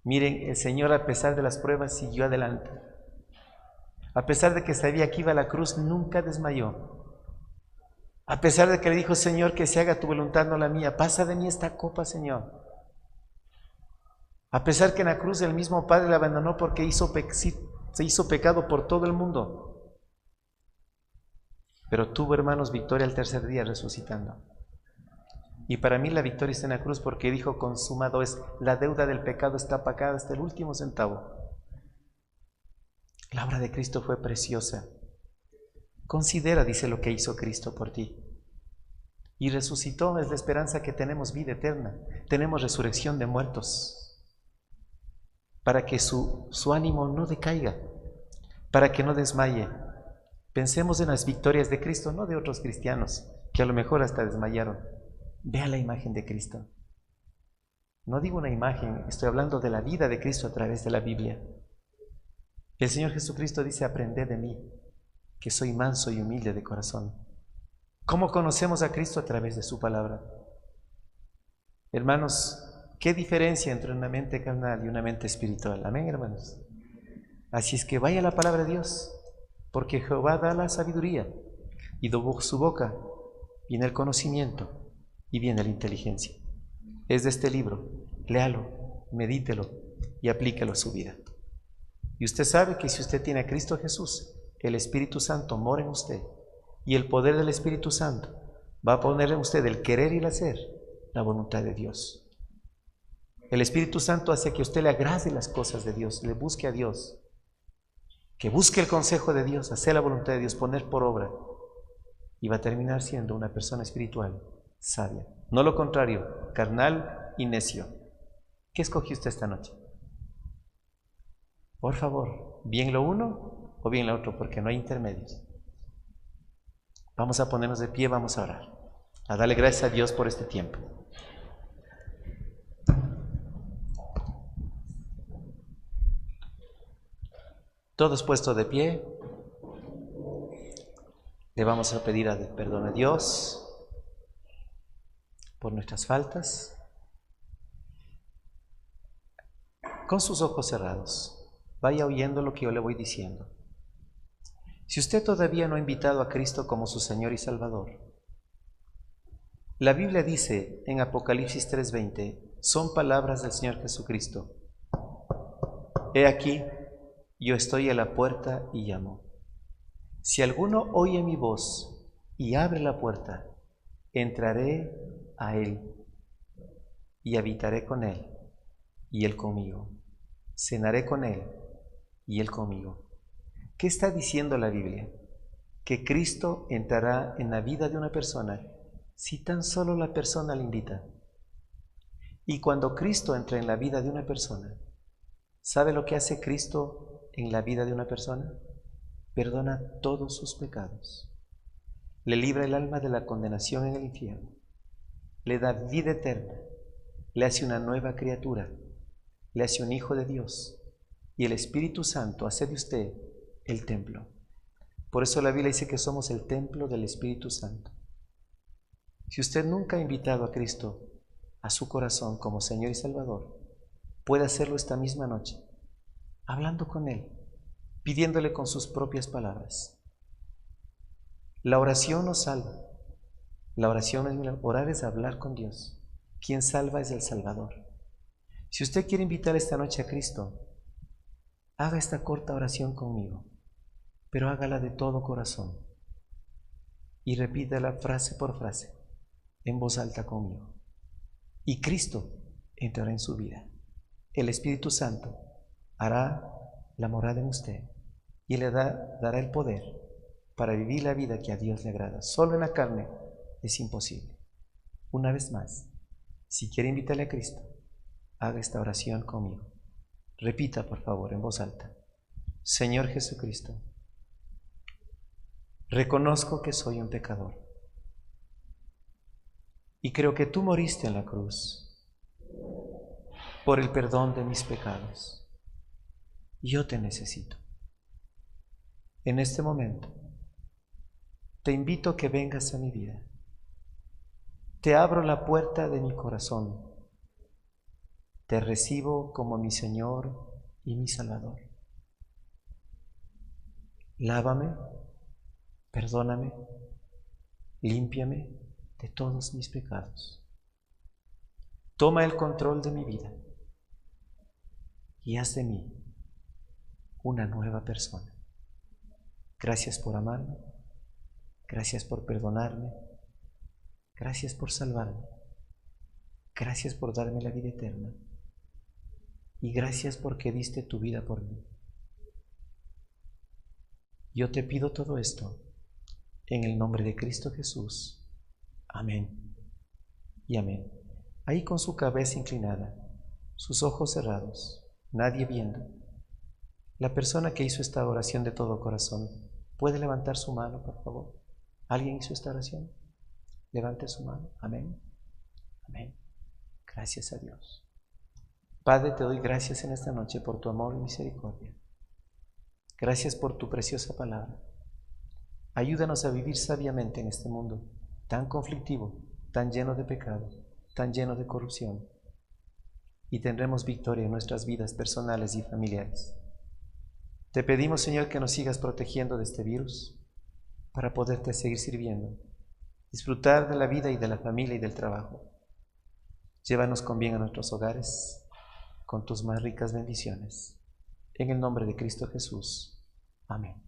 Miren, el Señor, a pesar de las pruebas, siguió adelante. A pesar de que sabía que iba a la cruz, nunca desmayó. A pesar de que le dijo: Señor, que se haga tu voluntad, no la mía, pasa de mí esta copa, Señor. A pesar que en la cruz el mismo Padre le abandonó porque se hizo pecado por todo el mundo. Pero tuvo, hermanos, victoria al tercer día resucitando. Y para mí la victoria está en la cruz, porque dijo: consumado es, la deuda del pecado está pagada hasta el último centavo. La obra de Cristo fue preciosa. Considera, dice, lo que hizo Cristo por ti. Y resucitó, es la esperanza que tenemos vida eterna. Tenemos resurrección de muertos. Para que su ánimo no decaiga, para que no desmaye. Pensemos en las victorias de Cristo, no de otros cristianos, que a lo mejor hasta desmayaron. Vea la imagen de Cristo. No digo una imagen, estoy hablando de la vida de Cristo a través de la Biblia. El Señor Jesucristo dice: aprended de mí, que soy manso y humilde de corazón. ¿Cómo conocemos a Cristo? A través de su palabra. Hermanos, ¿qué diferencia entre una mente carnal y una mente espiritual? Amén, hermanos. Así es que vaya la palabra de Dios, porque Jehová da la sabiduría, y de su boca viene el conocimiento y viene la inteligencia. Es de este libro, léalo, medítelo y aplíquelo a su vida. Y usted sabe que si usted tiene a Cristo Jesús, el Espíritu Santo mora en usted, y el poder del Espíritu Santo va a poner en usted el querer y el hacer, la voluntad de Dios. El Espíritu Santo hace que usted le agrade las cosas de Dios, le busque a Dios, que busque el consejo de Dios, hacer la voluntad de Dios, poner por obra, y va a terminar siendo una persona espiritual sabia. No lo contrario, carnal y necio. ¿Qué escogió usted esta noche? Por favor, bien lo uno o bien lo otro, porque no hay intermedios. Vamos a ponernos de pie, vamos a orar, a darle gracias a Dios por este tiempo. Todos puestos de pie, le vamos a pedir perdón a Dios por nuestras faltas. Con sus ojos cerrados, vaya oyendo lo que yo le voy diciendo. Si usted todavía no ha invitado a Cristo como su Señor y Salvador, la Biblia dice en Apocalipsis 3:20, son palabras del Señor Jesucristo: he aquí, yo estoy a la puerta y llamo. Si alguno oye mi voz y abre la puerta, entraré a él y habitaré con él y él conmigo. Cenaré con él y él conmigo. ¿Qué está diciendo la Biblia? Que Cristo entrará en la vida de una persona si tan solo la persona le invita. Y cuando Cristo entra en la vida de una persona, ¿sabe lo que hace Cristo en la vida de una persona? Perdona todos sus pecados, le libra el alma de la condenación en el infierno, le da vida eterna, le hace una nueva criatura, le hace un hijo de Dios, y el Espíritu Santo hace de usted el templo. Por eso la Biblia dice que somos el templo del Espíritu Santo. Si usted nunca ha invitado a Cristo a su corazón como Señor y Salvador, puede hacerlo esta misma noche, hablando con Él, pidiéndole con sus propias palabras. La oración nos salva. La oración, orar es hablar con Dios. Quien salva es el Salvador. Si usted quiere invitar esta noche a Cristo, haga esta corta oración conmigo, pero hágala de todo corazón y repítala frase por frase. en voz alta conmigo. Y Cristo entrará en su vida. El Espíritu Santo hará la morada en usted y le dará el poder para vivir la vida que a Dios le agrada. Solo en la carne es imposible. Una vez más, si quiere invitarle a Cristo, haga esta oración conmigo. Repita, por favor, en voz alta. Señor Jesucristo, reconozco que soy un pecador y creo que tú moriste en la cruz por el perdón de mis pecados. Yo te necesito. En este momento, te invito a que vengas a mi vida. Te abro la puerta de mi corazón. Te recibo como mi Señor y mi Salvador. Lávame, perdóname, límpiame de todos mis pecados. Toma el control de mi vida y haz de mí una nueva persona. Gracias por amarme, gracias por perdonarme, gracias por salvarme, gracias por darme la vida eterna y gracias porque diste tu vida por mí. Yo te pido todo esto en el nombre de Cristo Jesús. Amén y amén. Ahí con su cabeza inclinada, sus ojos cerrados, nadie viendo, la persona que hizo esta oración de todo corazón, ¿puede levantar su mano, por favor? ¿Alguien hizo esta oración? Levante su mano. Amén. Amén. Gracias a Dios. Padre, te doy gracias en esta noche por tu amor y misericordia. Gracias por tu preciosa palabra. Ayúdanos a vivir sabiamente en este mundo tan conflictivo, tan lleno de pecado, tan lleno de corrupción. Y tendremos victoria en nuestras vidas personales y familiares. Te pedimos, Señor, que nos sigas protegiendo de este virus para poderte seguir sirviendo, disfrutar de la vida y de la familia y del trabajo. Llévanos con bien a nuestros hogares, con tus más ricas bendiciones. En el nombre de Cristo Jesús. Amén.